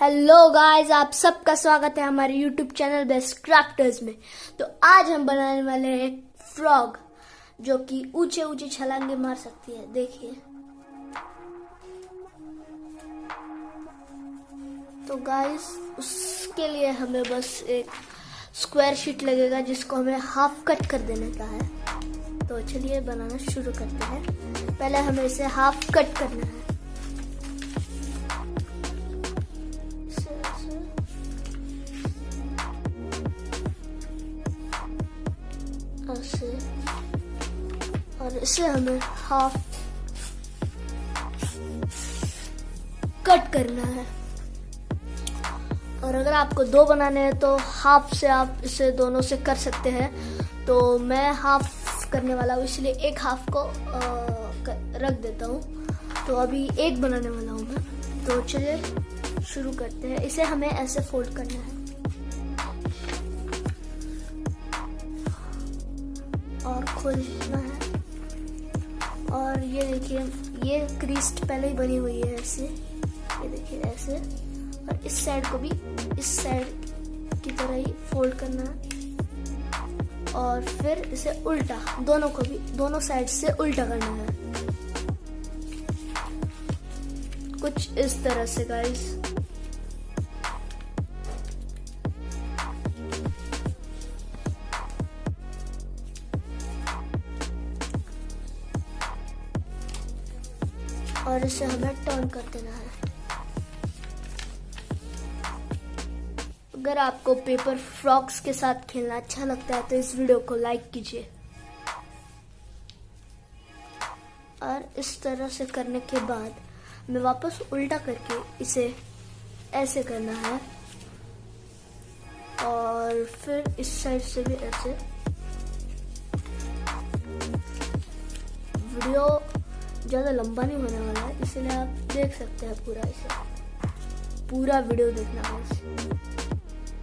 Hello guys, आप सबका स्वागत है हमारे यूट्यूब चैनल बेस्ट क्राफ्टर्स में। तो आज हम बनाने वाले हैं एक फ्रॉग जो कि ऊंचे ऊंचे छलांगे मार सकती है। देखिए, तो गाइस उसके लिए हमें बस एक स्क्वायर शीट लगेगा जिसको हमें हाफ कट कर देने का है। तो चलिए बनाना शुरू करते हैं। पहले हमें इसे हाफ कट करना है। ऐसे, और इसे हमें हाफ कट करना है। और अगर आपको दो बनाने हैं तो हाफ से आप इसे दोनों से कर सकते हैं। तो मैं हाफ करने वाला हूँ, इसलिए एक हाफ को रख देता हूँ। तो अभी एक बनाने वाला हूँ मैं। तो चलिए शुरू करते हैं। इसे हमें ऐसे फोल्ड करना है और खोलना है। और ये देखिए, ये क्रीस्ट पहले ही बनी हुई है ऐसे। ये देखिए ऐसे। और इस साइड को भी इस साइड की तरह ही फोल्ड करना है। और फिर इसे उल्टा, दोनों को भी दोनों साइड से उल्टा करना है, कुछ इस तरह से गाइस। और इसे हमें टर्न कर देना है। अगर आपको पेपर फ्रॉक्स के साथ खेलना अच्छा लगता है तो इस वीडियो को लाइक कीजिए। और इस तरह से करने के बाद हमें वापस उल्टा करके इसे ऐसे करना है। और फिर इस साइड से भी ऐसे। वीडियो ज़्यादा लंबा नहीं होने वाला है, इसलिए आप देख सकते हैं पूरा वीडियो देखना है।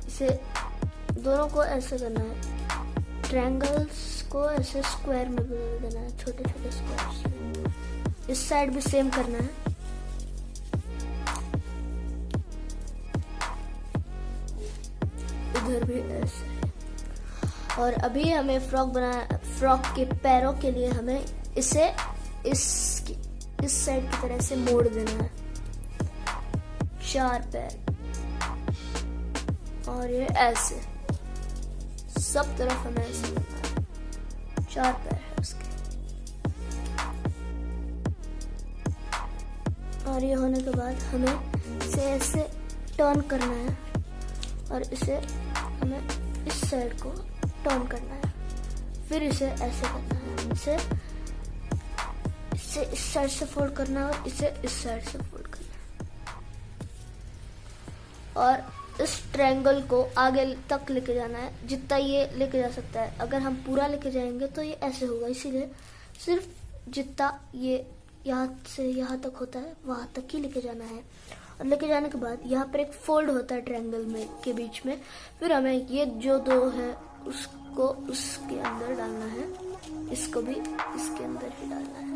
इसे दोनों को ऐसे करना है, ट्रायंगल्स को ऐसे स्क्वायर में बदल देना है, छोटे छोटे स्क्वायर्स में। इस साइड भी सेम करना है। इधर भी ऐसे। और अभी हमें फ्रॉक के पैरों के लिए हमें इसे इस साइड की तरह से मोड़ देना है, 4 पैर। और ये ऐसे सब तरफ हमें ऐसे करना है, 4 पैर है उसके। और ये होने के बाद हमें इसे ऐसे टर्न करना है। और इसे हमें इस साइड को टर्न करना है। फिर इसे ऐसे करना है, इसे इस साइड से फोल्ड करना है और इसे इस साइड से फोल्ड करना है। और इस ट्रायंगल को आगे तक लेके जाना है, जितना ये लेके जा सकता है। अगर हम पूरा लेके जाएंगे तो ये ऐसे होगा, इसीलिए सिर्फ जितना ये यहाँ से यहाँ तक होता है वहां तक ही लेके जाना है। और लेके जाने के बाद यहाँ पर एक फोल्ड होता है ट्रायंगल में के बीच में। फिर हमें ये जो दो है उसको उसके अंदर डालना है, इसको भी इसके अंदर ही डालना है।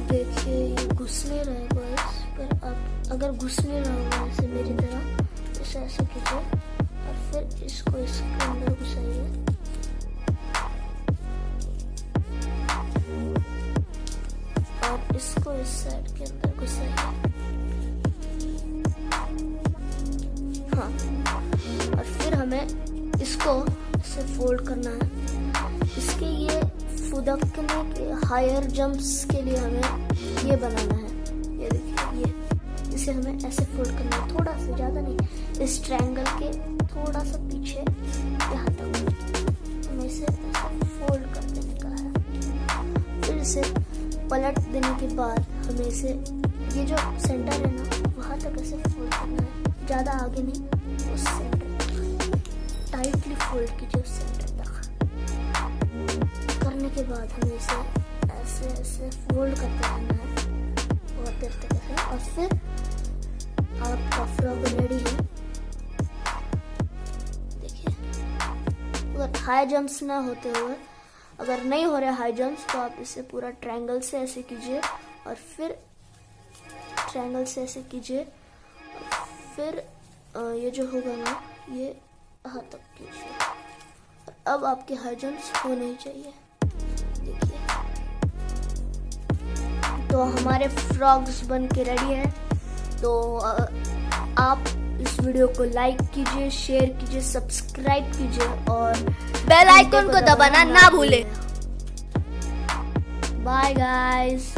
देखिए ये घुस नहीं रहा है बस, पर आप अगर घुस नहीं रहा होगा ऐसे मेरी तरह, इसे ऐसे कीजिए और फिर इसको इसके अंदर घुसाइए। और इसको इस साइड के अंदर घुसाइए। हाँ, और फिर हमें इसको ऐसे फोल्ड करना है। इसके ये फुदकने के हायर जंप्स के लिए हमें ये बनाना है। ये देखिए, ये इसे हमें ऐसे फोल्ड करना है, थोड़ा सा, ज़्यादा नहीं। इस ट्रायंगल के थोड़ा सा पीछे यहाँ तक हमें इसे ऐसे फोल्ड कर देने का है। फिर इसे पलट देने के बाद हमें इसे ये जो सेंटर है ना वहाँ तक ऐसे फोल्ड करना है, ज़्यादा आगे नहीं, उस सेंटर तक टाइटली फोल्ड कीजिए, उस सेंटर तक। करने के बाद हमें इसे इसे ऐसे फोल्ड करते रहना है बहुत देर तक ऐसे, और फिर आपका फ्रॉक रेडी है। देखिए, अगर हाई जंप्स ना होते हुए, अगर नहीं हो रहे हाई जंप्स, तो आप इसे पूरा ट्रायंगल से ऐसे कीजिए, और फिर ट्रायंगल से ऐसे कीजिए, और फिर ये जो होगा ना, ये यहाँ तक कीजिए। अब आपके हाई जंप्स होने ही चाहिए। देखिए, तो हमारे फ्रॉग्स बन के रेडी है। तो आप इस वीडियो को लाइक कीजिए, शेयर कीजिए, सब्सक्राइब कीजिए और बेल आइकन को दबाना ना भूलें। Bye guys.